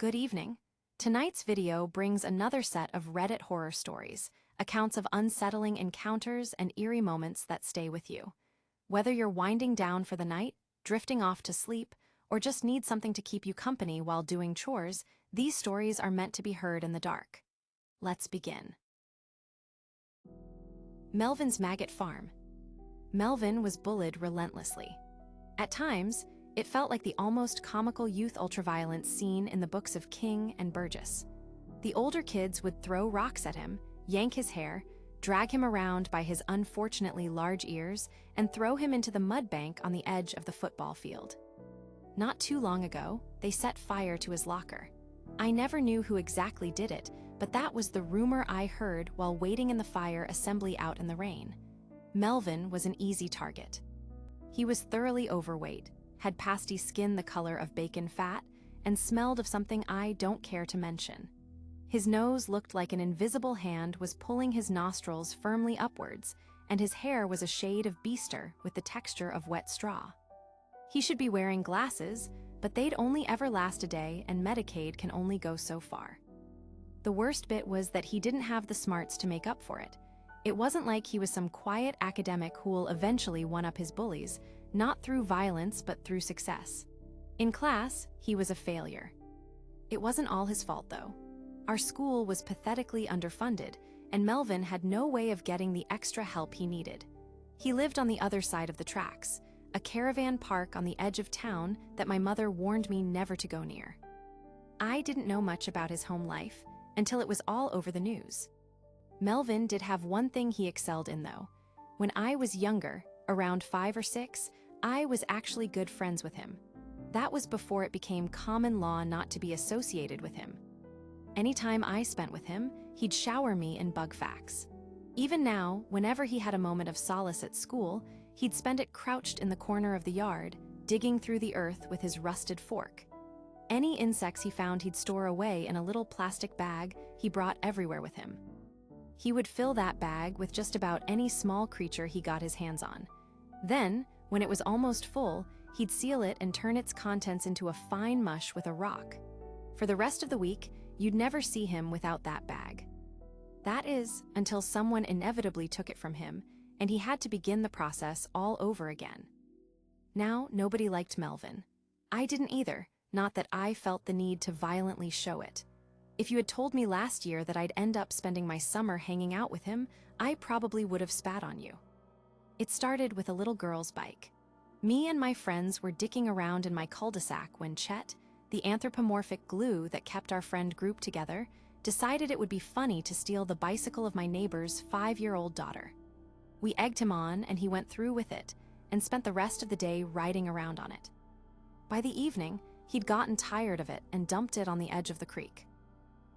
Good evening. Tonight's video brings another set of Reddit horror stories, accounts of unsettling encounters and eerie moments that stay with you. Whether you're winding down for the night, drifting off to sleep, or just need something to keep you company while doing chores, these stories are meant to be heard in the dark. Let's begin. Melvin's Maggot Farm. Melvin was bullied relentlessly. At times, it felt like the almost comical youth ultraviolence seen in the books of King and Burgess. The older kids would throw rocks at him, yank his hair, drag him around by his unfortunately large ears, and throw him into the mud bank on the edge of the football field. Not too long ago, they set fire to his locker. I never knew who exactly did it, but that was the rumor I heard while waiting in the fire assembly out in the rain. Melvin was an easy target. He was thoroughly overweight, had pasty skin the color of bacon fat, and smelled of something I don't care to mention. His nose looked like an invisible hand was pulling his nostrils firmly upwards, and his hair was a shade of beester with the texture of wet straw. He should be wearing glasses, but they'd only ever last a day, and Medicaid can only go so far. The worst bit was that he didn't have the smarts to make up for it. It wasn't like he was some quiet academic who will eventually one-up his bullies, not through violence but through success. In class, he was a failure. It wasn't all his fault, though. Our school was pathetically underfunded, and Melvin had no way of getting the extra help he needed. He lived on the other side of the tracks, a caravan park on the edge of town that my mother warned me never to go near. I didn't know much about his home life until it was all over the news. Melvin did have one thing he excelled in, though. When I was younger, around 5 or 6, I was actually good friends with him. That was before it became common law not to be associated with him. Anytime I spent with him, he'd shower me in bug facts. Even now, whenever he had a moment of solace at school, he'd spend it crouched in the corner of the yard, digging through the earth with his rusted fork. Any insects he found he'd store away in a little plastic bag he brought everywhere with him. He would fill that bag with just about any small creature he got his hands on. Then, when it was almost full, he'd seal it and turn its contents into a fine mush with a rock. For the rest of the week, you'd never see him without that bag. That is, until someone inevitably took it from him, and he had to begin the process all over again. Now, nobody liked Melvin. I didn't either, not that I felt the need to violently show it. If you had told me last year that I'd end up spending my summer hanging out with him, I probably would have spat on you. It started with a little girl's bike. Me and my friends were dicking around in my cul-de-sac when Chet, the anthropomorphic glue that kept our friend group together, decided it would be funny to steal the bicycle of my neighbor's 5-year-old daughter. We egged him on, and he went through with it, and spent the rest of the day riding around on it. By the evening, he'd gotten tired of it and dumped it on the edge of the creek.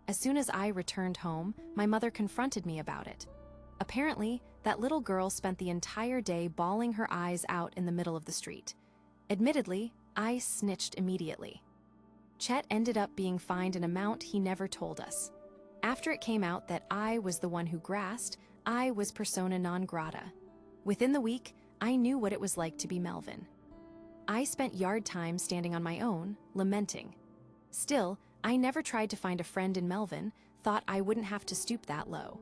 As soon as I returned home, my mother confronted me about it. Apparently, that little girl spent the entire day bawling her eyes out in the middle of the street. Admittedly, I snitched immediately. Chet ended up being fined an amount he never told us. After it came out that I was the one who grassed, I was persona non grata. Within the week, I knew what it was like to be Melvin. I spent yard time standing on my own, lamenting. Still, I never tried to find a friend in Melvin, thought I wouldn't have to stoop that low.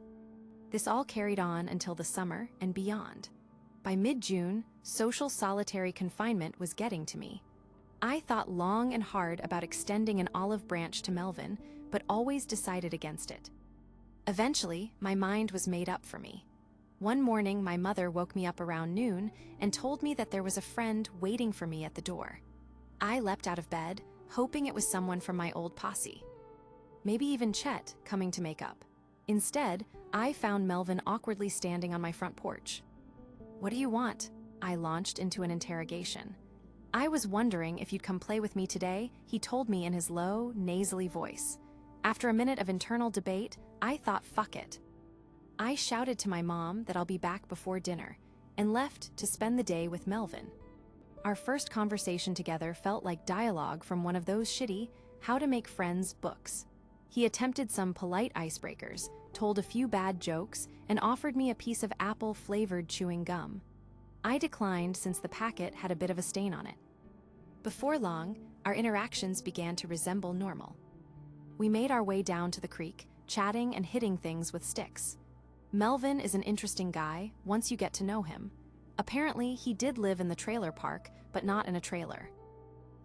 This all carried on until the summer and beyond. By mid-June, social solitary confinement was getting to me. I thought long and hard about extending an olive branch to Melvin, but always decided against it. Eventually, my mind was made up for me. One morning, my mother woke me up around noon and told me that there was a friend waiting for me at the door. I leapt out of bed, hoping it was someone from my old posse. Maybe even Chet coming to make up. Instead, I found Melvin awkwardly standing on my front porch. "What do you want?" I launched into an interrogation. "I was wondering if you'd come play with me today," he told me in his low, nasally voice. After a minute of internal debate, I thought fuck it. I shouted to my mom that I'll be back before dinner, and left to spend the day with Melvin. Our first conversation together felt like dialogue from one of those shitty How to Make Friends books. He attempted some polite icebreakers, told a few bad jokes, and offered me a piece of apple-flavored chewing gum. I declined since the packet had a bit of a stain on it. Before long, our interactions began to resemble normal. We made our way down to the creek, chatting and hitting things with sticks. Melvin is an interesting guy once you get to know him. Apparently, he did live in the trailer park, but not in a trailer.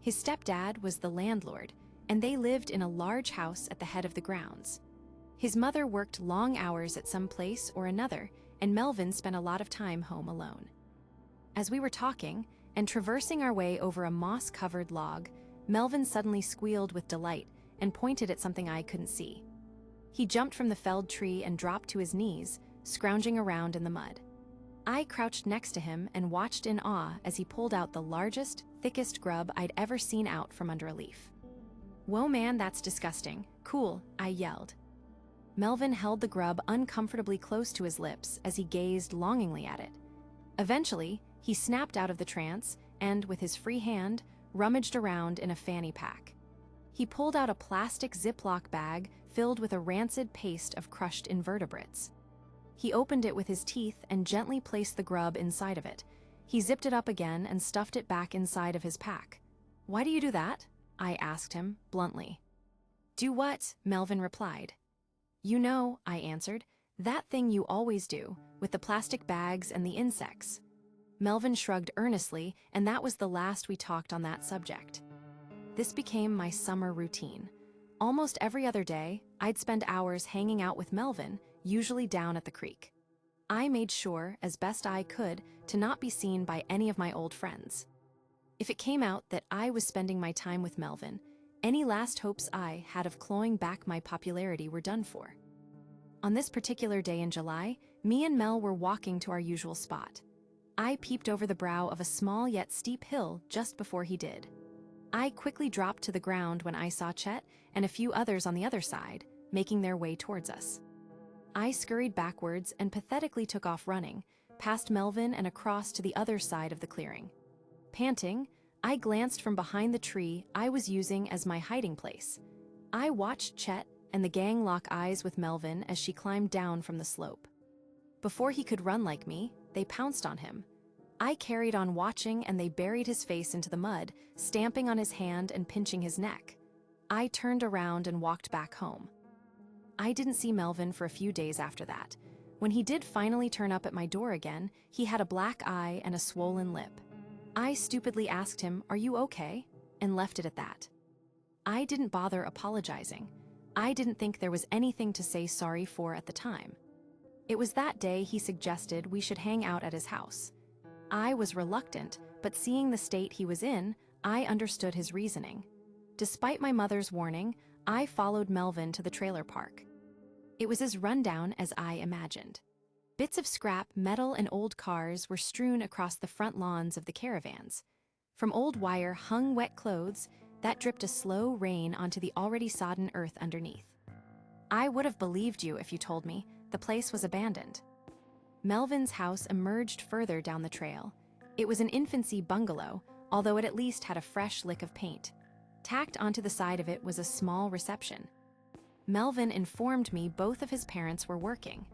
His stepdad was the landlord, and they lived in a large house at the head of the grounds. His mother worked long hours at some place or another, and Melvin spent a lot of time home alone. As we were talking and traversing our way over a moss-covered log, Melvin suddenly squealed with delight and pointed at something I couldn't see. He jumped from the felled tree and dropped to his knees, scrounging around in the mud. I crouched next to him and watched in awe as he pulled out the largest, thickest grub I'd ever seen out from under a leaf. "Whoa, man, that's disgusting. Cool," I yelled. Melvin held the grub uncomfortably close to his lips as he gazed longingly at it. Eventually, he snapped out of the trance and, with his free hand, rummaged around in a fanny pack. He pulled out a plastic Ziploc bag filled with a rancid paste of crushed invertebrates. He opened it with his teeth and gently placed the grub inside of it. He zipped it up again and stuffed it back inside of his pack. "Why do you do that?" I asked him, bluntly. "Do what?" Melvin replied. "You know," I answered, "that thing you always do, with the plastic bags and the insects." Melvin shrugged earnestly, and that was the last we talked on that subject. This became my summer routine. Almost every other day, I'd spend hours hanging out with Melvin, usually down at the creek. I made sure, as best I could, to not be seen by any of my old friends. If it came out that I was spending my time with Melvin, any last hopes I had of clawing back my popularity were done for. On this particular day in July, me and Mel were walking to our usual spot. I peeped over the brow of a small yet steep hill just before he did. I quickly dropped to the ground when I saw Chet and a few others on the other side, making their way towards us. I scurried backwards and pathetically took off running, past Melvin and across to the other side of the clearing. Panting, I glanced from behind the tree I was using as my hiding place. I watched Chet and the gang lock eyes with Melvin as she climbed down from the slope. Before he could run like me, they pounced on him. I carried on watching, and they buried his face into the mud, stamping on his hand and pinching his neck. I turned around and walked back home. I didn't see Melvin for a few days after that. When he did finally turn up at my door again, he had a black eye and a swollen lip. I stupidly asked him, "Are you okay?" and left it at that. I didn't bother apologizing. I didn't think there was anything to say sorry for at the time. It was that day he suggested we should hang out at his house. I was reluctant, but seeing the state he was in, I understood his reasoning. Despite my mother's warning, I followed Melvin to the trailer park. It was as rundown as I imagined. Bits of scrap, metal, and old cars were strewn across the front lawns of the caravans. From old wire hung wet clothes that dripped a slow rain onto the already sodden earth underneath. I would have believed you if you told me the place was abandoned. Melvin's house emerged further down the trail. It was an infancy bungalow, although it at least had a fresh lick of paint. Tacked onto the side of it was a small reception. Melvin informed me both of his parents were working.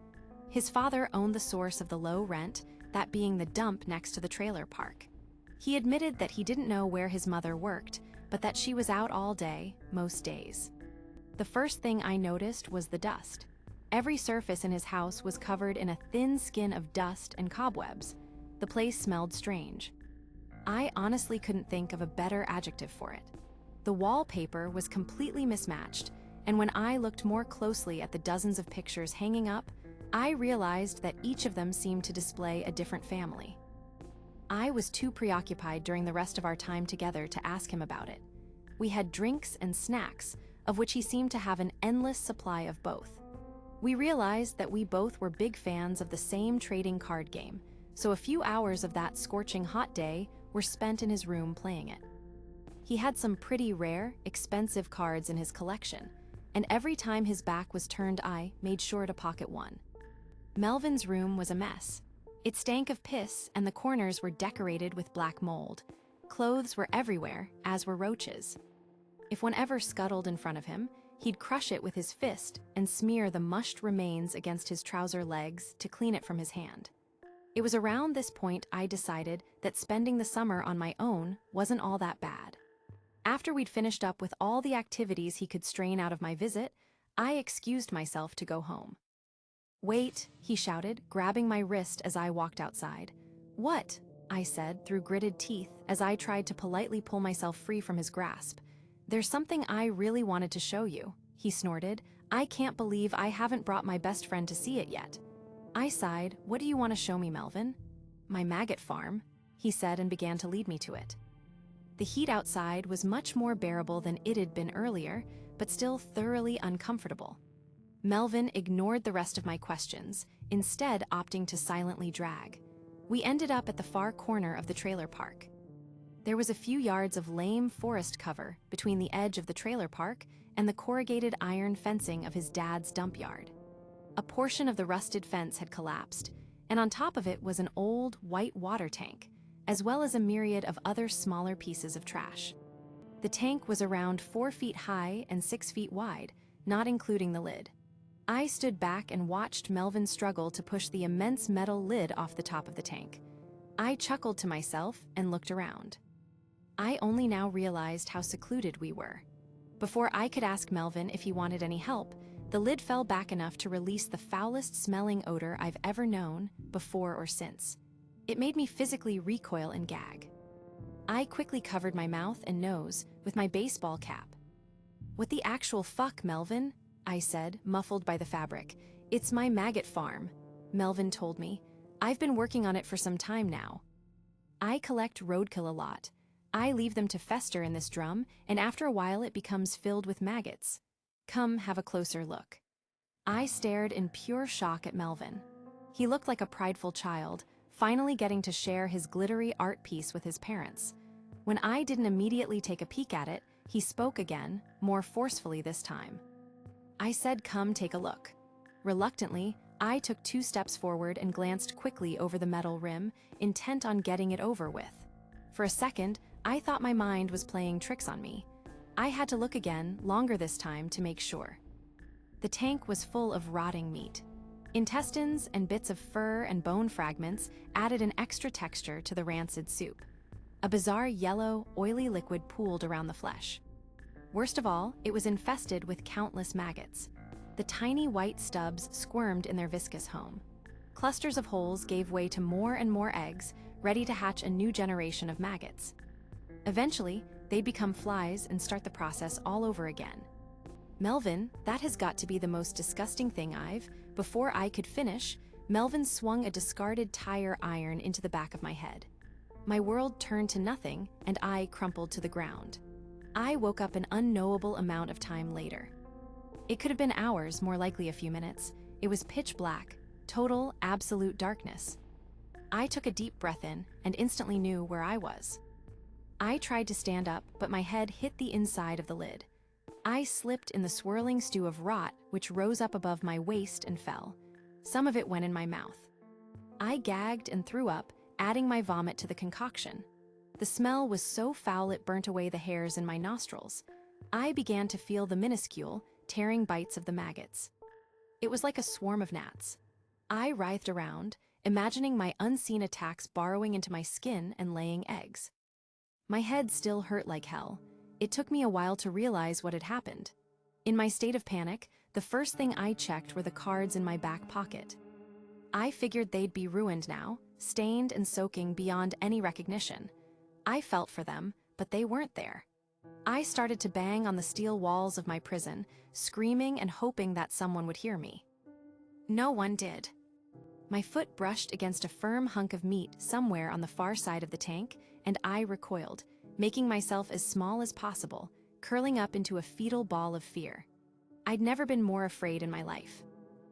His father owned the source of the low rent, that being the dump next to the trailer park. He admitted that he didn't know where his mother worked, but that she was out all day, most days. The first thing I noticed was the dust. Every surface in his house was covered in a thin skin of dust and cobwebs. The place smelled strange. I honestly couldn't think of a better adjective for it. The wallpaper was completely mismatched, and when I looked more closely at the dozens of pictures hanging up, I realized that each of them seemed to display a different family. I was too preoccupied during the rest of our time together to ask him about it. We had drinks and snacks, of which he seemed to have an endless supply of both. We realized that we both were big fans of the same trading card game, so a few hours of that scorching hot day were spent in his room playing it. He had some pretty rare, expensive cards in his collection, and every time his back was turned, I made sure to pocket one. Melvin's room was a mess. It stank of piss, and the corners were decorated with black mold. Clothes were everywhere, as were roaches. If one ever scuttled in front of him, he'd crush it with his fist and smear the mushed remains against his trouser legs to clean it from his hand. It was around this point I decided that spending the summer on my own wasn't all that bad. After we'd finished up with all the activities he could strain out of my visit, I excused myself to go home. "Wait," he shouted, grabbing my wrist as I walked outside. "What?" I said through gritted teeth as I tried to politely pull myself free from his grasp. "There's something I really wanted to show you," he snorted. "I can't believe I haven't brought my best friend to see it yet." I sighed. "What do you want to show me, Melvin?" "My maggot farm," he said and began to lead me to it. The heat outside was much more bearable than it had been earlier, but still thoroughly uncomfortable. Melvin ignored the rest of my questions, instead opting to silently drag. We ended up at the far corner of the trailer park. There was a few yards of lame forest cover between the edge of the trailer park and the corrugated iron fencing of his dad's dump yard. A portion of the rusted fence had collapsed, and on top of it was an old, white water tank, as well as a myriad of other smaller pieces of trash. The tank was around 4 feet high and 6 feet wide, not including the lid. I stood back and watched Melvin struggle to push the immense metal lid off the top of the tank. I chuckled to myself and looked around. I only now realized how secluded we were. Before I could ask Melvin if he wanted any help, the lid fell back enough to release the foulest smelling odor I've ever known, before or since. It made me physically recoil and gag. I quickly covered my mouth and nose with my baseball cap. "What the actual fuck, Melvin?" I said, muffled by the fabric. "It's my maggot farm," Melvin told me. "I've been working on it for some time now. I collect roadkill a lot. I leave them to fester in this drum, and after a while it becomes filled with maggots. Come have a closer look." I stared in pure shock at Melvin. He looked like a prideful child, finally getting to share his glittery art piece with his parents. When I didn't immediately take a peek at it, he spoke again, more forcefully this time. I said, "Come take a look." Reluctantly, I took 2 steps forward and glanced quickly over the metal rim, intent on getting it over with. For a second, I thought my mind was playing tricks on me. I had to look again, longer this time, to make sure. The tank was full of rotting meat. Intestines and bits of fur and bone fragments added an extra texture to the rancid soup. A bizarre yellow, oily liquid pooled around the flesh. Worst of all, it was infested with countless maggots. The tiny white stubs squirmed in their viscous home. Clusters of holes gave way to more and more eggs, ready to hatch a new generation of maggots. Eventually, they'd become flies and start the process all over again. "Melvin, that has got to be the most disgusting thing I've..." Before I could finish, Melvin swung a discarded tire iron into the back of my head. My world turned to nothing, and I crumpled to the ground. I woke up an unknowable amount of time later. It could have been hours, more likely a few minutes. It was pitch black, total, absolute darkness. I took a deep breath in and instantly knew where I was. I tried to stand up, but my head hit the inside of the lid. I slipped in the swirling stew of rot which rose up above my waist and fell. Some of it went in my mouth. I gagged and threw up, adding my vomit to the concoction. The smell was so foul it burnt away the hairs in my nostrils. I began to feel the minuscule, tearing bites of the maggots. It was like a swarm of gnats. I writhed around, imagining my unseen attacks burrowing into my skin and laying eggs. My head still hurt like hell. It took me a while to realize what had happened. In my state of panic, the first thing I checked were the cards in my back pocket. I figured they'd be ruined now, stained and soaking beyond any recognition. I felt for them, but they weren't there. I started to bang on the steel walls of my prison, screaming and hoping that someone would hear me. No one did. My foot brushed against a firm hunk of meat somewhere on the far side of the tank, and I recoiled, making myself as small as possible, curling up into a fetal ball of fear. I'd never been more afraid in my life.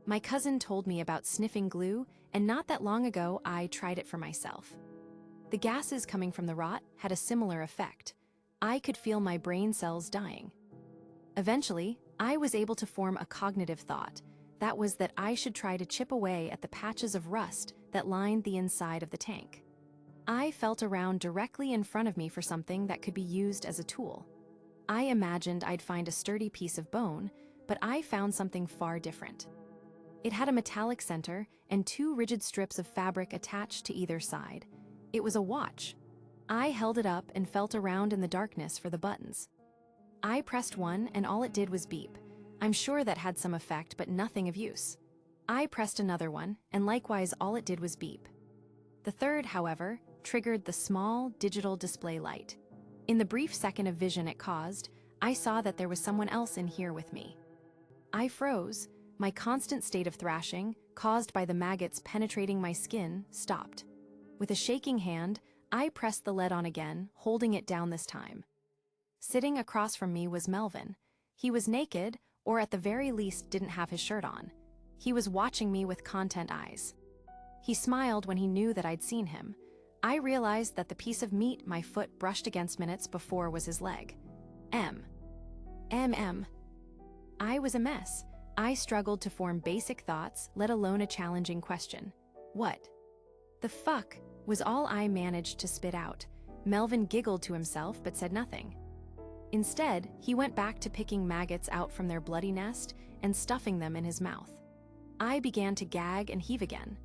My cousin told me about sniffing glue, and not that long ago I tried it for myself. The gases coming from the rot had a similar effect. I could feel my brain cells dying. Eventually, I was able to form a cognitive thought. That was that I should try to chip away at the patches of rust that lined the inside of the tank. I felt around directly in front of me for something that could be used as a tool. I imagined I'd find a sturdy piece of bone, but I found something far different. It had a metallic center and 2 rigid strips of fabric attached to either side. It was a watch. I held it up and felt around in the darkness for the buttons. I pressed one and all it did was beep. I'm sure that had some effect, but nothing of use. I pressed another one, and likewise all it did was beep. The third, however, triggered the small, digital display light. In the brief second of vision it caused, I saw that there was someone else in here with me. I froze. My constant state of thrashing, caused by the maggots penetrating my skin, stopped. With a shaking hand, I pressed the lead on again, holding it down this time. Sitting across from me was Melvin. He was naked, or at the very least didn't have his shirt on. He was watching me with content eyes. He smiled when he knew that I'd seen him. I realized that the piece of meat my foot brushed against minutes before was his leg. M. I was a mess. I struggled to form basic thoughts, let alone a challenging question. What the fuck was all I managed to spit out. Melvin giggled to himself but said nothing. Instead, he went back to picking maggots out from their bloody nest and stuffing them in his mouth. I began to gag and heave again.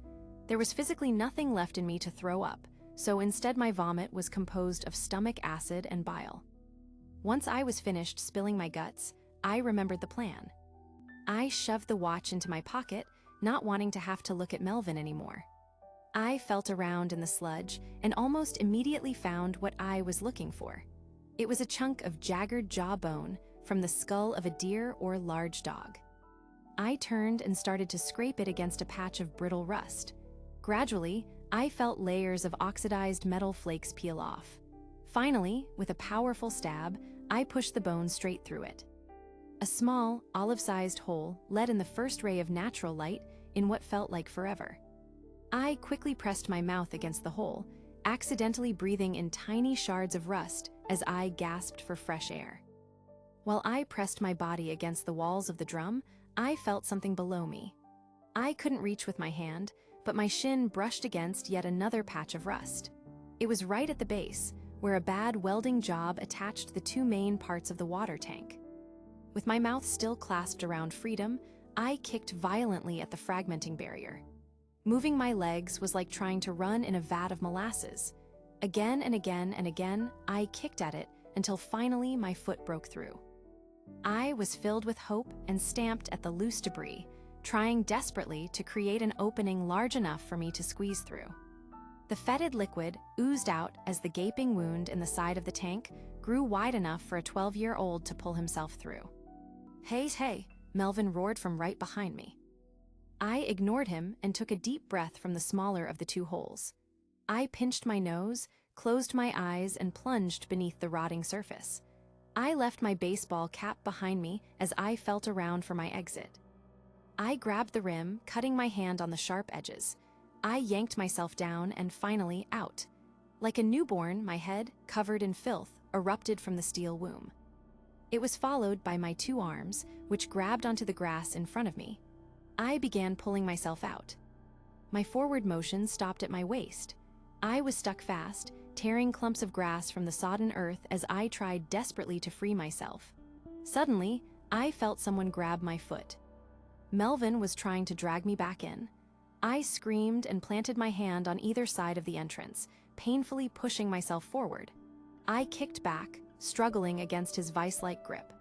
There was physically nothing left in me to throw up, so instead my vomit was composed of stomach acid and bile. Once I was finished spilling my guts, I remembered the plan. I shoved the watch into my pocket, not wanting to have to look at Melvin anymore. I felt around in the sludge and almost immediately found what I was looking for. It was a chunk of jagged jawbone from the skull of a deer or large dog. I turned and started to scrape it against a patch of brittle rust. Gradually, I felt layers of oxidized metal flakes peel off. Finally, with a powerful stab, I pushed the bone straight through it. A small, olive-sized hole led in the first ray of natural light in what felt like forever. I quickly pressed my mouth against the hole, accidentally breathing in tiny shards of rust as I gasped for fresh air. While I pressed my body against the walls of the drum, I felt something below me. I couldn't reach with my hand, but my shin brushed against yet another patch of rust. It was right at the base, where a bad welding job attached the two main parts of the water tank. With my mouth still clasped around freedom, I kicked violently at the fragmenting barrier. Moving my legs was like trying to run in a vat of molasses. Again and again and again, I kicked at it until finally my foot broke through. I was filled with hope and stamped at the loose debris, trying desperately to create an opening large enough for me to squeeze through. The fetid liquid oozed out as the gaping wound in the side of the tank grew wide enough for a 12-year-old to pull himself through. Hey, Melvin roared from right behind me. I ignored him and took a deep breath from the smaller of the two holes. I pinched my nose, closed my eyes, and plunged beneath the rotting surface. I left my baseball cap behind me as I felt around for my exit. I grabbed the rim, cutting my hand on the sharp edges. I yanked myself down and finally out. Like a newborn, my head, covered in filth, erupted from the steel womb. It was followed by my two arms, which grabbed onto the grass in front of me. I began pulling myself out. My forward motion stopped at my waist. I was stuck fast, tearing clumps of grass from the sodden earth as I tried desperately to free myself. Suddenly, I felt someone grab my foot. Melvin was trying to drag me back in. I screamed and planted my hand on either side of the entrance, painfully pushing myself forward. I kicked back, struggling against his vice-like grip.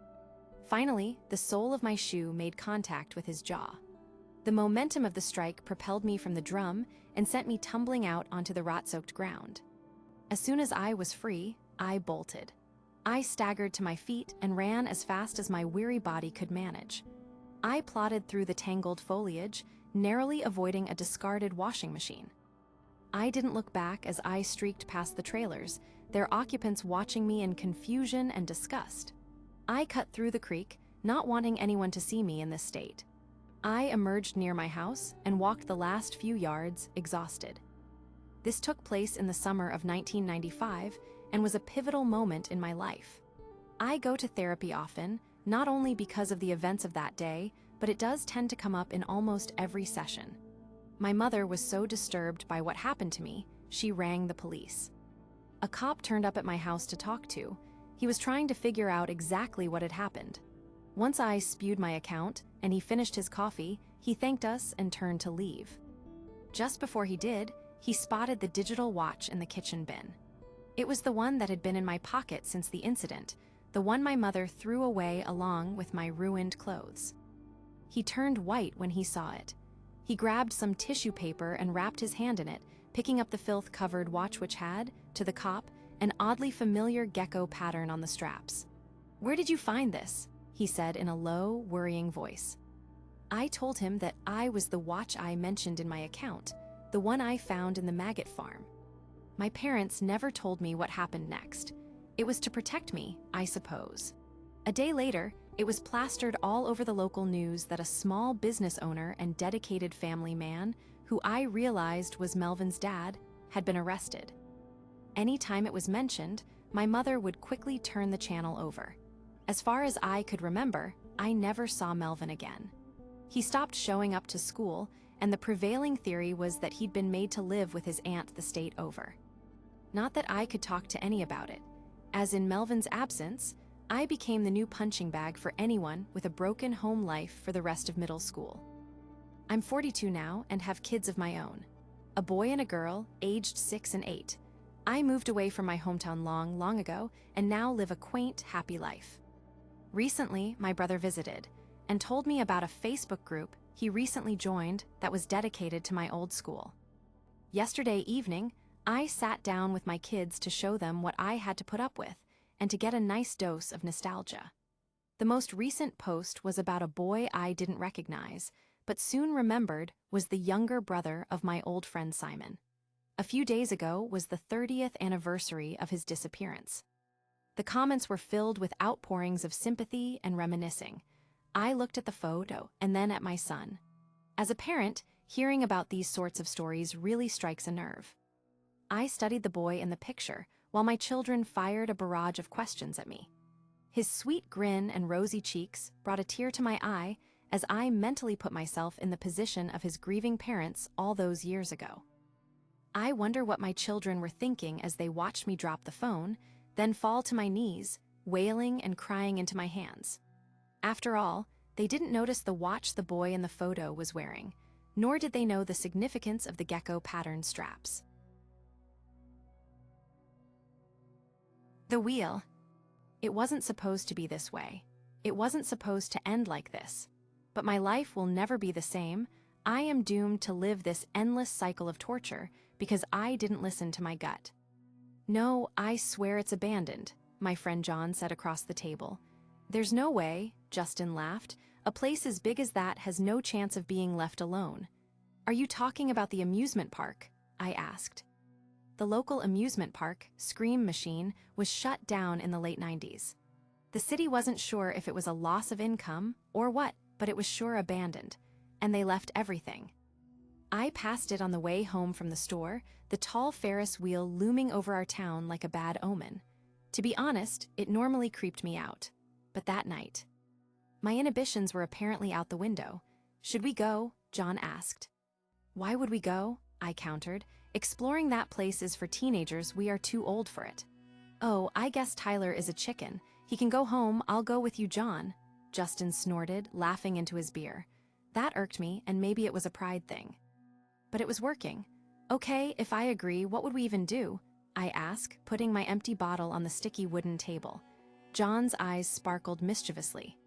Finally, the sole of my shoe made contact with his jaw. The momentum of the strike propelled me from the drum and sent me tumbling out onto the rot-soaked ground. As soon as I was free, I bolted. I staggered to my feet and ran as fast as my weary body could manage. I plodded through the tangled foliage, narrowly avoiding a discarded washing machine. I didn't look back as I streaked past the trailers, their occupants watching me in confusion and disgust. I cut through the creek, not wanting anyone to see me in this state. I emerged near my house and walked the last few yards, exhausted. This took place in the summer of 1995 and was a pivotal moment in my life. I go to therapy often, not only because of the events of that day, but it does tend to come up in almost every session. My mother was so disturbed by what happened to me, she rang the police. A cop turned up at my house to talk to. He was trying to figure out exactly what had happened. Once I spewed my account and he finished his coffee, he thanked us and turned to leave. Just before he did, he spotted the digital watch in the kitchen bin. It was the one that had been in my pocket since the incident, the one my mother threw away along with my ruined clothes. He turned white when he saw it. He grabbed some tissue paper and wrapped his hand in it, picking up the filth-covered watch which had, to the cop, an oddly familiar gecko pattern on the straps. "Where did you find this?" he said in a low, worrying voice. I told him that I was the watch I mentioned in my account, the one I found in the Maggot farm. My parents never told me what happened next. It was to protect me, I suppose. A day later, it was plastered all over the local news that a small business owner and dedicated family man, who I realized was Melvin's dad, had been arrested. Anytime it was mentioned, my mother would quickly turn the channel over. As far as I could remember, I never saw Melvin again. He stopped showing up to school, and the prevailing theory was that he'd been made to live with his aunt the state over. Not that I could talk to any about it. As in Melvin's absence, I became the new punching bag for anyone with a broken home life for the rest of middle school. I'm 42 now and have kids of my own. A boy and a girl, aged 6 and 8. I moved away from my hometown long ago and now live a quaint, happy life. Recently, my brother visited and told me about a Facebook group he recently joined that was dedicated to my old school. Yesterday evening, I sat down with my kids to show them what I had to put up with and to get a nice dose of nostalgia. The most recent post was about a boy I didn't recognize, but soon remembered was the younger brother of my old friend Simon. A few days ago was the 30th anniversary of his disappearance. The comments were filled with outpourings of sympathy and reminiscing. I looked at the photo and then at my son. As a parent, hearing about these sorts of stories really strikes a nerve. I studied the boy in the picture while my children fired a barrage of questions at me. His sweet grin and rosy cheeks brought a tear to my eye as I mentally put myself in the position of his grieving parents all those years ago. I wonder what my children were thinking as they watched me drop the phone, then fall to my knees, wailing and crying into my hands. After all, they didn't notice the watch the boy in the photo was wearing, nor did they know the significance of the gecko pattern straps. The wheel. It wasn't supposed to be this way. It wasn't supposed to end like this. But my life will never be the same. I am doomed to live this endless cycle of torture because I didn't listen to my gut. "No, I swear it's abandoned," my friend John said across the table. "There's no way," Justin laughed. "A place as big as that has no chance of being left alone." "Are you talking about the amusement park?" I asked. The local amusement park, Scream Machine, was shut down in the late 90s. The city wasn't sure if it was a loss of income or what, but it was sure abandoned, and they left everything. I passed it on the way home from the store, the tall Ferris wheel looming over our town like a bad omen. To be honest, it normally creeped me out. But that night, my inhibitions were apparently out the window. "Should we go?" John asked. "Why would we go?" I countered. "Exploring that place is for teenagers. We are too old for it." "Oh, I guess Tyler is a chicken. He can go home. I'll go with you, John," Justin snorted, laughing into his beer. That irked me, and maybe it was a pride thing. But it was working. "Okay, if I agree, what would we even do?" I asked, putting my empty bottle on the sticky wooden table. John's eyes sparkled mischievously.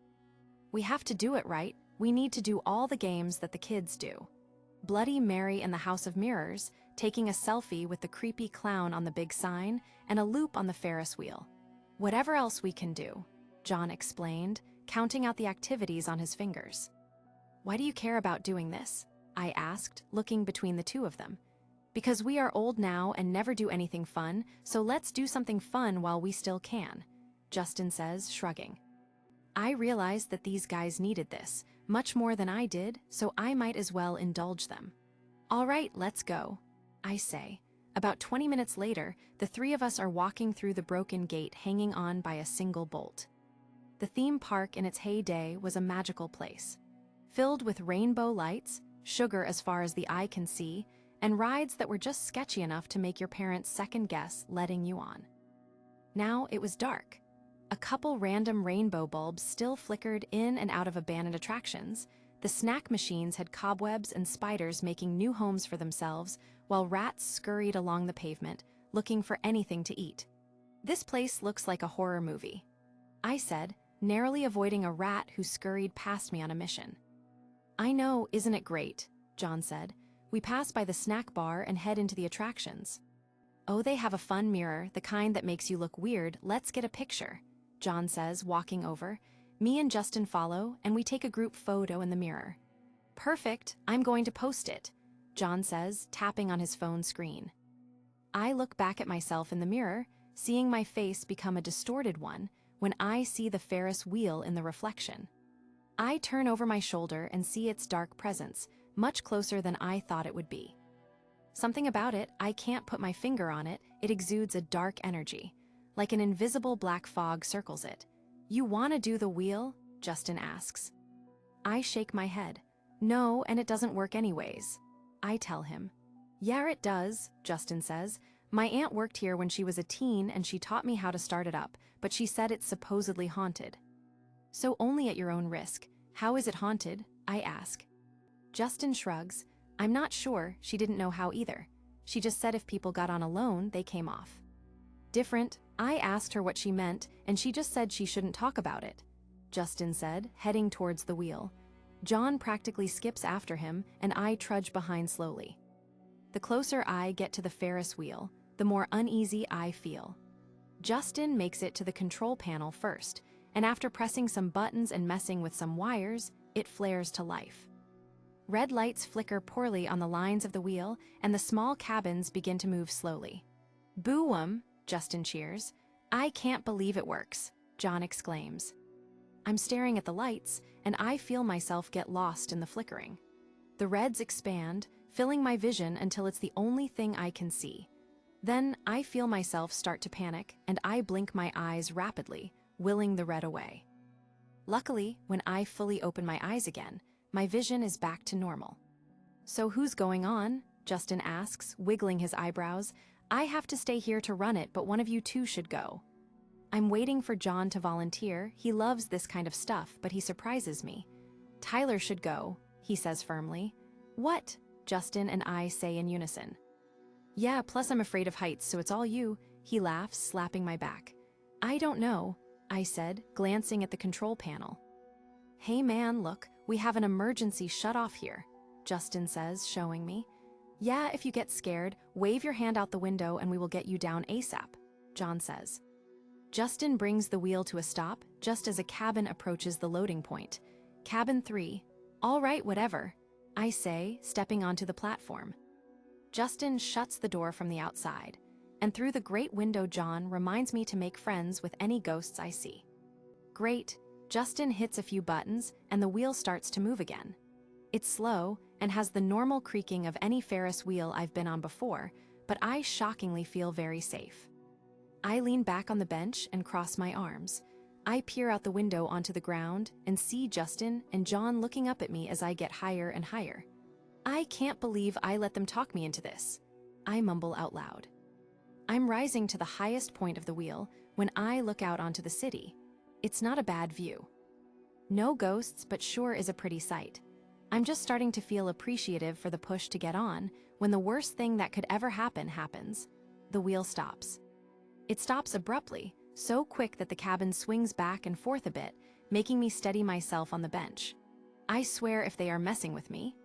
"We have to do it right. We need to do all the games that the kids do. Bloody Mary in the House of Mirrors, taking a selfie with the creepy clown on the big sign, and a loop on the Ferris wheel. Whatever else we can do," John explained, counting out the activities on his fingers. "Why do you care about doing this?" I asked, looking between the two of them. "Because we are old now and never do anything fun, so let's do something fun while we still can," Justin says, shrugging. I realized that these guys needed this, much more than I did, so I might as well indulge them. "All right, let's go," I say. About 20 minutes later, the three of us are walking through the broken gate hanging on by a single bolt. The theme park in its heyday was a magical place, filled with rainbow lights, sugar as far as the eye can see, and rides that were just sketchy enough to make your parents second-guess letting you on. Now it was dark. A couple random rainbow bulbs still flickered in and out of abandoned attractions. The snack machines had cobwebs and spiders making new homes for themselves, while rats scurried along the pavement, looking for anything to eat. "This place looks like a horror movie," I said, narrowly avoiding a rat who scurried past me on a mission. "I know, isn't it great?" John said. "We pass by the snack bar and head into the attractions." "Oh, they have a fun mirror, the kind that makes you look weird. Let's get a picture," John says, walking over. Me and Justin follow, and we take a group photo in the mirror. "Perfect, I'm going to post it," John says, tapping on his phone screen. I look back at myself in the mirror, seeing my face become a distorted one when I see the Ferris wheel in the reflection. I turn over my shoulder and see its dark presence, much closer than I thought it would be. Something about it, I can't put my finger on it, it exudes a dark energy. Like an invisible black fog circles it. "You want to do the wheel?" Justin asks. I shake my head. "No, and it doesn't work anyways," I tell him. "Yeah, it does," Justin says. "My aunt worked here when she was a teen and she taught me how to start it up, but she said it's supposedly haunted." "So only at your own risk. How is it haunted?" I ask. Justin shrugs. "I'm not sure, she didn't know how either. She just said if people got on alone, they came off." "Different. I asked her what she meant, and she just said she shouldn't talk about it," Justin said, heading towards the wheel. John practically skips after him, and I trudge behind slowly. The closer I get to the Ferris wheel, the more uneasy I feel. Justin makes it to the control panel first, and after pressing some buttons and messing with some wires, it flares to life. Red lights flicker poorly on the lines of the wheel, and the small cabins begin to move slowly. "Boo-um," Justin cheers. "I can't believe it works," John exclaims. I'm staring at the lights, and I feel myself get lost in the flickering. The reds expand, filling my vision until it's the only thing I can see. Then I feel myself start to panic, and I blink my eyes rapidly, willing the red away. Luckily, when I fully open my eyes again, my vision is back to normal. "So who's going on?" Justin asks, wiggling his eyebrows. "I have to stay here to run it, but one of you two should go." I'm waiting for John to volunteer. He loves this kind of stuff, but he surprises me. "Tyler should go," he says firmly. "What?" Justin and I say in unison. "Yeah, plus I'm afraid of heights, so it's all you," he laughs, slapping my back. "I don't know," I said, glancing at the control panel. "Hey man, look, we have an emergency shut-off here," Justin says, showing me. "Yeah, if you get scared, wave your hand out the window and we will get you down ASAP," John says. Justin brings the wheel to a stop just as a cabin approaches the loading point. "Cabin 3. "All right, whatever," I say, stepping onto the platform. Justin shuts the door from the outside, and through the great window John reminds me to make friends with any ghosts I see. Great, Justin hits a few buttons and the wheel starts to move again. It's slow and has the normal creaking of any Ferris wheel I've been on before, but I shockingly feel very safe. I lean back on the bench and cross my arms. I peer out the window onto the ground and see Justin and John looking up at me as I get higher and higher. "I can't believe I let them talk me into this," I mumble out loud. I'm rising to the highest point of the wheel when I look out onto the city. It's not a bad view. No ghosts, but sure is a pretty sight. I'm just starting to feel appreciative for the push to get on when the worst thing that could ever happen happens. The wheel stops. It stops abruptly, so quick that the cabin swings back and forth a bit, making me steady myself on the bench. "I swear if they are messing with me,"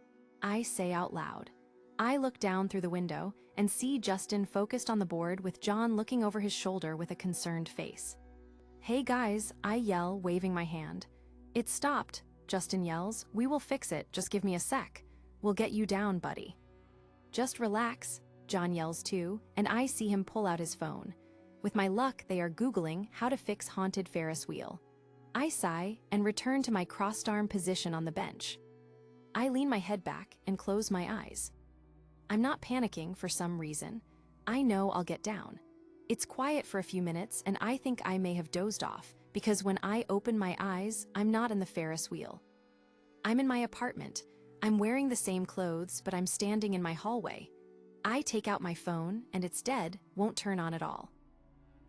I say out loud. I look down through the window and see Justin focused on the board with John looking over his shoulder with a concerned face. "Hey guys," I yell, waving my hand. "It stopped," Justin yells. "We will fix it, just give me a sec. We'll get you down, buddy." "Just relax," John yells too, and I see him pull out his phone. With my luck, they are Googling how to fix haunted Ferris wheel. I sigh and return to my crossed-arm position on the bench. I lean my head back and close my eyes. I'm not panicking for some reason. I know I'll get down. It's quiet for a few minutes, and I think I may have dozed off, because when I open my eyes, I'm not in the Ferris wheel. I'm in my apartment. I'm wearing the same clothes, but I'm standing in my hallway. I take out my phone, and it's dead, won't turn on at all.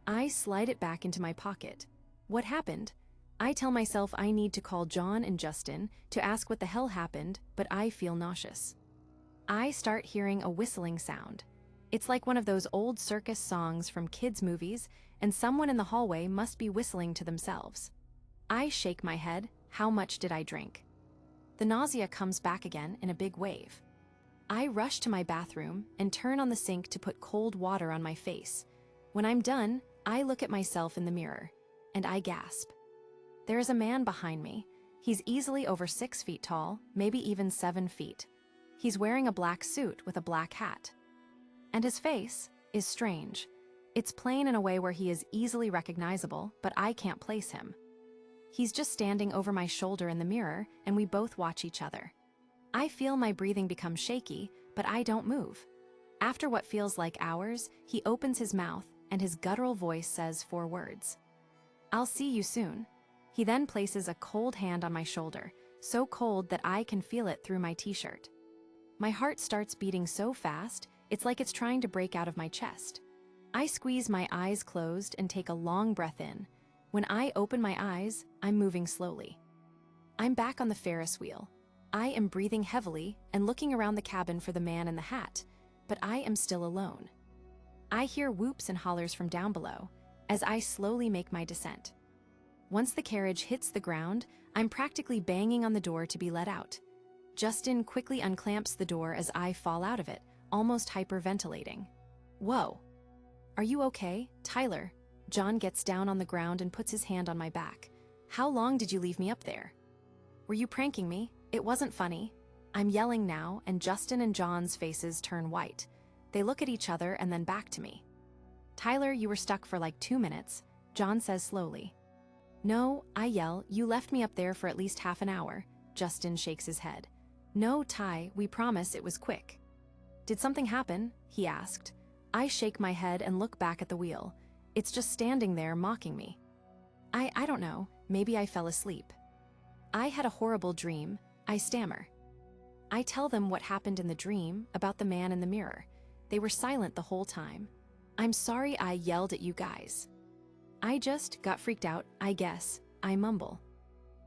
I slide it back into my pocket. What happened? I tell myself I need to call John and Justin to ask what the hell happened, but I feel nauseous. I start hearing a whistling sound. It's like one of those old circus songs from kids' movies, and someone in the hallway must be whistling to themselves. I shake my head. How much did I drink? The nausea comes back again in a big wave. I rush to my bathroom and turn on the sink to put cold water on my face. When I'm done, I look at myself in the mirror, and I gasp. There is a man behind me. He's easily over 6 feet tall, maybe even 7 feet. He's wearing a black suit with a black hat. And his face is strange. It's plain in a way where he is easily recognizable, but I can't place him. He's just standing over my shoulder in the mirror, and we both watch each other. I feel my breathing become shaky, but I don't move. After what feels like hours, he opens his mouth, and his guttural voice says 4 words. "I'll see you soon." He then places a cold hand on my shoulder, so cold that I can feel it through my t-shirt. My heart starts beating so fast, it's like it's trying to break out of my chest. I squeeze my eyes closed and take a long breath in. When I open my eyes, I'm moving slowly. I'm back on the Ferris wheel. I am breathing heavily and looking around the cabin for the man in the hat, but I am still alone. I hear whoops and hollers from down below as I slowly make my descent. Once the carriage hits the ground, I'm practically banging on the door to be let out. Justin quickly unclamps the door as I fall out of it, almost hyperventilating. "Whoa. Are you okay, Tyler?" John gets down on the ground and puts his hand on my back. "How long did you leave me up there? Were you pranking me? It wasn't funny." I'm yelling now, and Justin and John's faces turn white. They look at each other and then back to me. "Tyler, you were stuck for like 2 minutes," John says slowly. "No," I yell, "you left me up there for at least half an hour." Justin shakes his head. "No, Ty, we promise it was quick." "Did something happen?" he asked. I shake my head and look back at the wheel. It's just standing there mocking me. I don't know, maybe I fell asleep. "I had a horrible dream," I stammer. I tell them what happened in the dream, about the man in the mirror. They were silent the whole time. "I'm sorry I yelled at you guys. I just got freaked out, I guess," I mumble.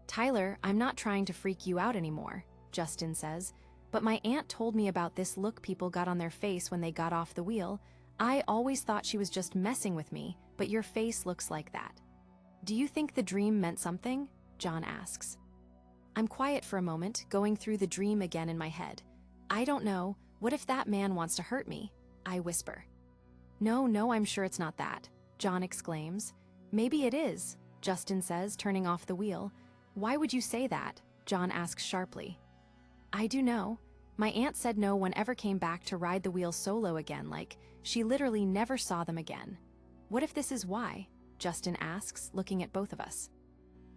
"Tyler, I'm not trying to freak you out anymore," Justin says, "but my aunt told me about this look people got on their face when they got off the wheel. I always thought she was just messing with me, but your face looks like that." "Do you think the dream meant something?" John asks. I'm quiet for a moment, going through the dream again in my head. "I don't know. What if that man wants to hurt me?" I whisper. No, I'm sure it's not that," John exclaims. "Maybe it is," Justin says, turning off the wheel. "Why would you say that?" John asks sharply. "I do know. My aunt said no one ever came back to ride the wheel solo again, like, she literally never saw them again." "What if this is why?" Justin asks, looking at both of us.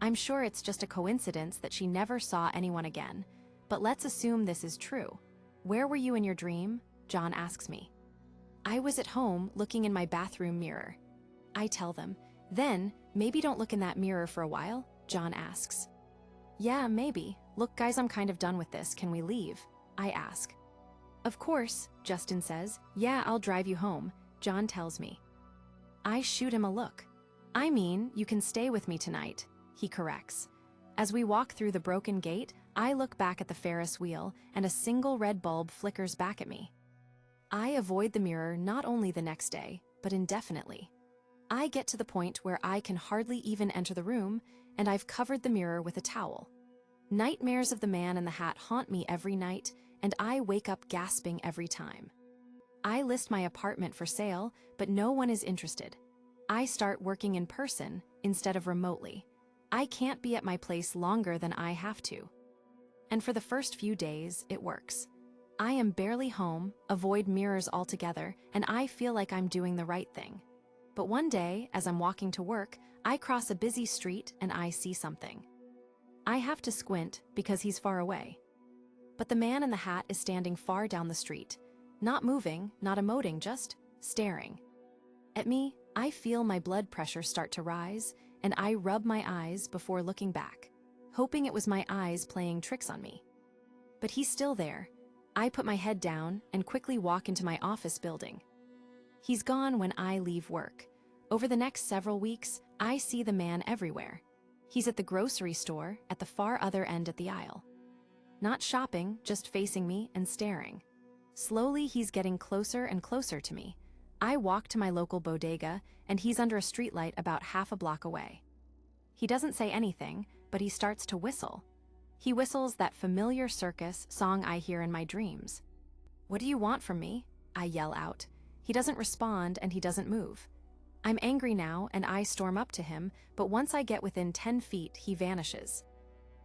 "I'm sure it's just a coincidence that she never saw anyone again, but let's assume this is true. Where were you in your dream?" John asks me. "I was at home, looking in my bathroom mirror." I tell them. "Then, maybe don't look in that mirror for a while?" John asks. "Yeah, maybe. Look, guys, I'm kind of done with this. Can we leave?" I ask. "Of course," Justin says. "Yeah, I'll drive you home," John tells me. I shoot him a look. "I mean, you can stay with me tonight," he corrects. As we walk through the broken gate, I look back at the Ferris wheel, and a single red bulb flickers back at me. I avoid the mirror not only the next day, but indefinitely. I get to the point where I can hardly even enter the room, and I've covered the mirror with a towel. Nightmares of the man in the hat haunt me every night, and I wake up gasping every time. I list my apartment for sale, but no one is interested. I start working in person instead of remotely. I can't be at my place longer than I have to. And for the first few days, it works. I am barely home, avoid mirrors altogether, and I feel like I'm doing the right thing. But one day, as I'm walking to work, I cross a busy street and I see something. I have to squint because he's far away. But the man in the hat is standing far down the street, not moving, not emoting, just staring. At me, I feel my blood pressure start to rise, and I rub my eyes before looking back, hoping it was my eyes playing tricks on me. But he's still there. I put my head down and quickly walk into my office building. He's gone when I leave work. Over the next several weeks, I see the man everywhere. He's at the grocery store at the far other end of the aisle. Not shopping, just facing me and staring. Slowly, he's getting closer and closer to me. I walk to my local bodega, and he's under a streetlight about half a block away. He doesn't say anything, but he starts to whistle. He whistles that familiar circus song I hear in my dreams. "What do you want from me?" I yell out. He doesn't respond, and he doesn't move. I'm angry now, and I storm up to him, but once I get within 10 feet, he vanishes.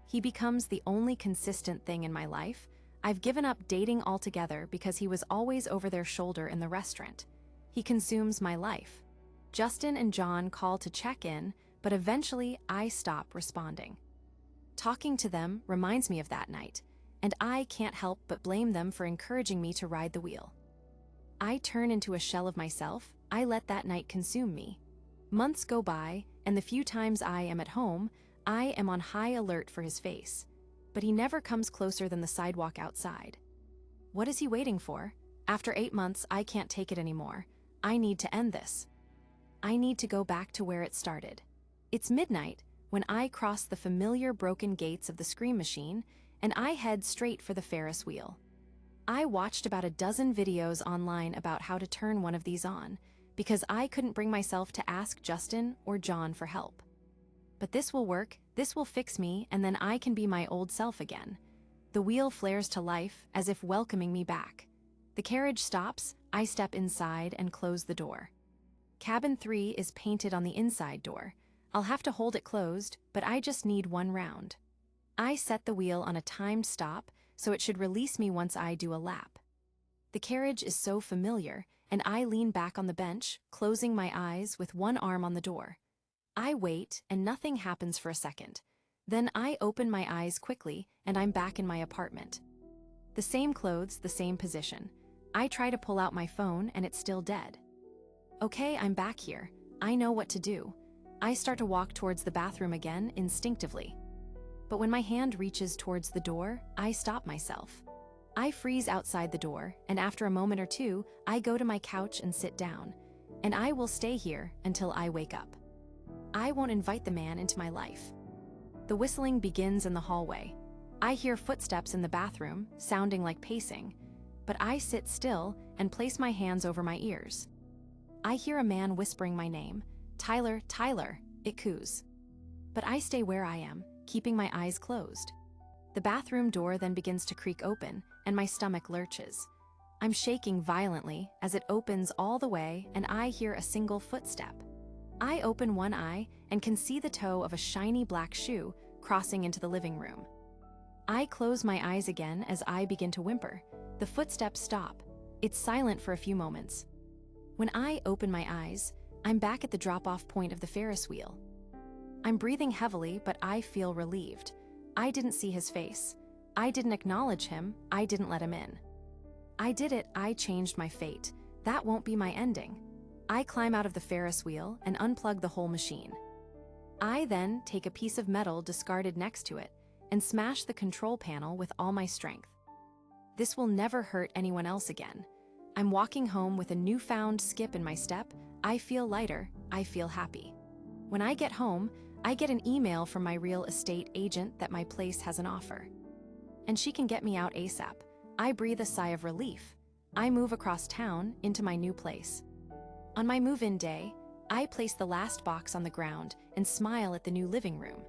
He becomes the only consistent thing in my life. I've given up dating altogether because he was always over their shoulder in the restaurant. He consumes my life. Justin and John call to check in, but eventually I stop responding. Talking to them reminds me of that night, and I can't help but blame them for encouraging me to ride the wheel. I turn into a shell of myself. I let that night consume me. Months go by, and the few times I am at home, I am on high alert for his face. But he never comes closer than the sidewalk outside. What is he waiting for? After 8 months, I can't take it anymore. I need to end this. I need to go back to where it started. It's midnight when I cross the familiar broken gates of the Scream Machine, and I head straight for the Ferris wheel. I watched about a dozen videos online about how to turn one of these on, because I couldn't bring myself to ask Justin or John for help. But this will work, this will fix me, and then I can be my old self again. The wheel flares to life, as if welcoming me back. The carriage stops, I step inside and close the door. Cabin 3 is painted on the inside door. I'll have to hold it closed, but I just need one round. I set the wheel on a timed stop, so it should release me once I do a lap. The carriage is so familiar, and I lean back on the bench, closing my eyes with one arm on the door. I wait, and nothing happens for a second. Then I open my eyes quickly, and I'm back in my apartment. The same clothes, the same position. I try to pull out my phone, and it's still dead. Okay, I'm back here. I know what to do. I start to walk towards the bathroom again, instinctively. But when my hand reaches towards the door, I stop myself. I freeze outside the door, and after a moment or two, I go to my couch and sit down. And I will stay here until I wake up. I won't invite the man into my life. The whistling begins in the hallway. I hear footsteps in the bathroom, sounding like pacing, but I sit still and place my hands over my ears. I hear a man whispering my name. "Tyler, Tyler," it coos. But I stay where I am, keeping my eyes closed. The bathroom door then begins to creak open, and my stomach lurches. I'm shaking violently as it opens all the way, and I hear a single footstep. I open one eye and can see the toe of a shiny black shoe crossing into the living room. I close my eyes again as I begin to whimper. The footsteps stop. It's silent for a few moments. When I open my eyes, I'm back at the drop-off point of the Ferris wheel. I'm breathing heavily, but I feel relieved. I didn't see his face. I didn't acknowledge him. I didn't let him in. I did it. I changed my fate. That won't be my ending. I climb out of the Ferris wheel and unplug the whole machine. I then take a piece of metal discarded next to it and smash the control panel with all my strength. This will never hurt anyone else again. I'm walking home with a newfound skip in my step. I feel lighter. I feel happy. When I get home, I get an email from my real estate agent that my place has an offer. And she can get me out ASAP. I breathe a sigh of relief. I move across town into my new place. On my move-in day, I place the last box on the ground and smile at the new living room.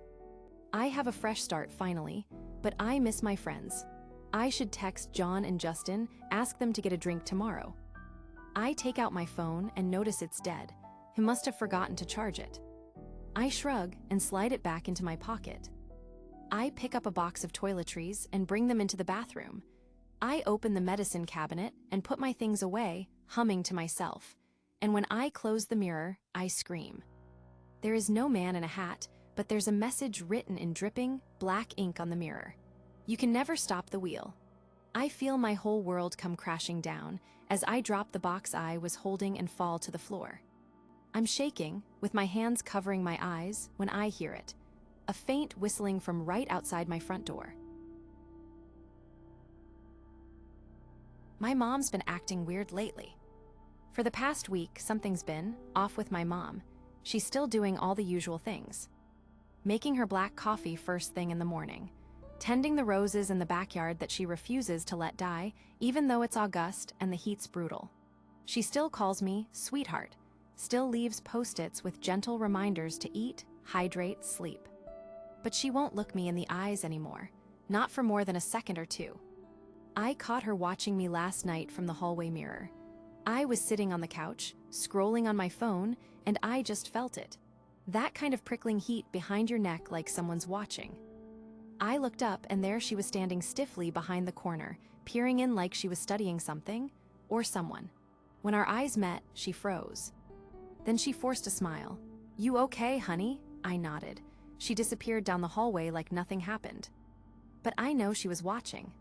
I have a fresh start finally, but I miss my friends. I should text John and Justin, ask them to get a drink tomorrow. I take out my phone and notice it's dead. He must have forgotten to charge it. I shrug and slide it back into my pocket. I pick up a box of toiletries and bring them into the bathroom. I open the medicine cabinet and put my things away, humming to myself. And when I close the mirror, I scream. There is no man in a hat, but there's a message written in dripping, black ink on the mirror. You can never stop the wheel. I feel my whole world come crashing down as I drop the box I was holding and fall to the floor. I'm shaking, with my hands covering my eyes, when I hear it. A faint whistling from right outside my front door. My mom's been acting weird lately. For the past week, something's been off with my mom. She's still doing all the usual things. Making her black coffee first thing in the morning. tending the roses in the backyard that she refuses to let die, even though it's August and the heat's brutal. She still calls me sweetheart, still leaves post-its with gentle reminders to eat, hydrate, sleep. But she won't look me in the eyes anymore, not for more than a second or two. I caught her watching me last night from the hallway mirror. I was sitting on the couch, scrolling on my phone, and I just felt it. That kind of prickling heat behind your neck like someone's watching. I looked up and there she was standing stiffly behind the corner, peering in like she was studying something or someone. When our eyes met, she froze. Then she forced a smile. "You okay, honey?" I nodded. She disappeared down the hallway like nothing happened. But I know she was watching.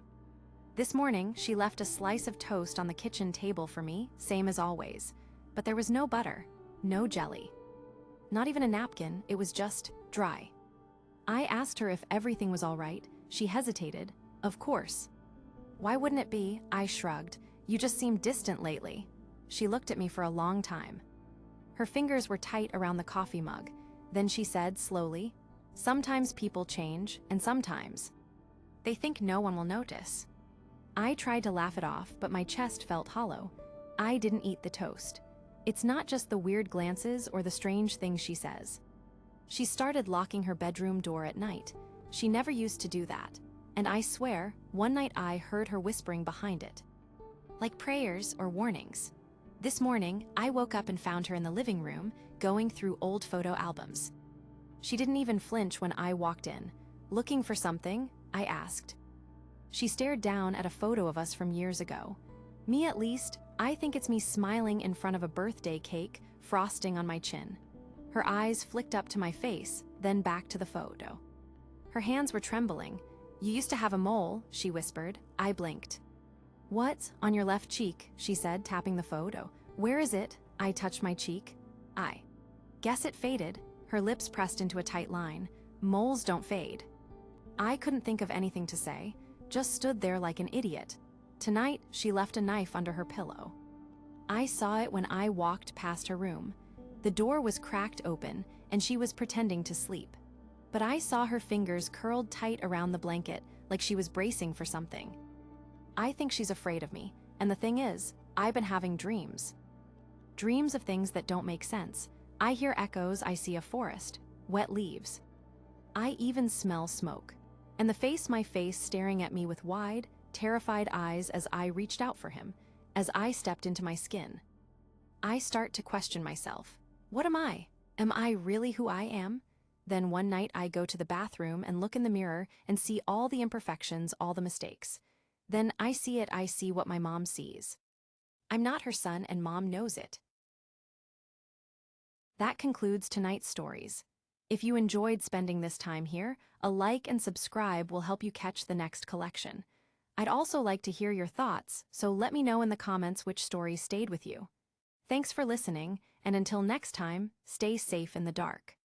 This morning, she left a slice of toast on the kitchen table for me, same as always. But there was no butter, no jelly. Not even a napkin, it was just dry. I asked her if everything was all right. She hesitated. Of course. Why wouldn't it be? I shrugged. You just seem distant lately. She looked at me for a long time. Her fingers were tight around the coffee mug. Then she said slowly, "Sometimes people change, and sometimes they think no one will notice." I tried to laugh it off, but my chest felt hollow. I didn't eat the toast. It's not just the weird glances or the strange things she says. She started locking her bedroom door at night. She never used to do that. And I swear, one night I heard her whispering behind it. Like prayers or warnings. This morning, I woke up and found her in the living room, going through old photo albums. She didn't even flinch when I walked in. "Looking for something?" I asked. She stared down at a photo of us from years ago. Me at least, I think it's me smiling in front of a birthday cake, frosting on my chin. Her eyes flicked up to my face, then back to the photo. Her hands were trembling. "You used to have a mole," she whispered. I blinked. "What? On your left cheek," she said, tapping the photo. "Where is it?" I touched my cheek. I guess it faded. Her lips pressed into a tight line. "Moles don't fade." I couldn't think of anything to say, just stood there like an idiot. Tonight, she left a knife under her pillow. I saw it when I walked past her room. The door was cracked open, and she was pretending to sleep. But I saw her fingers curled tight around the blanket, like she was bracing for something. I think she's afraid of me, and the thing is, I've been having dreams. Dreams of things that don't make sense. I hear echoes, I see a forest, wet leaves. I even smell smoke. And my face staring at me with wide, terrified eyes as I reached out for him, as I stepped into my skin. I start to question myself. What am I? Am I really who I am? Then one night I go to the bathroom and look in the mirror and see all the imperfections, all the mistakes. Then I see what my mom sees. I'm not her son and mom knows it. That concludes tonight's stories. If you enjoyed spending this time here, a like and subscribe will help you catch the next collection. I'd also like to hear your thoughts, so let me know in the comments which story stayed with you. Thanks for listening, and until next time, stay safe in the dark.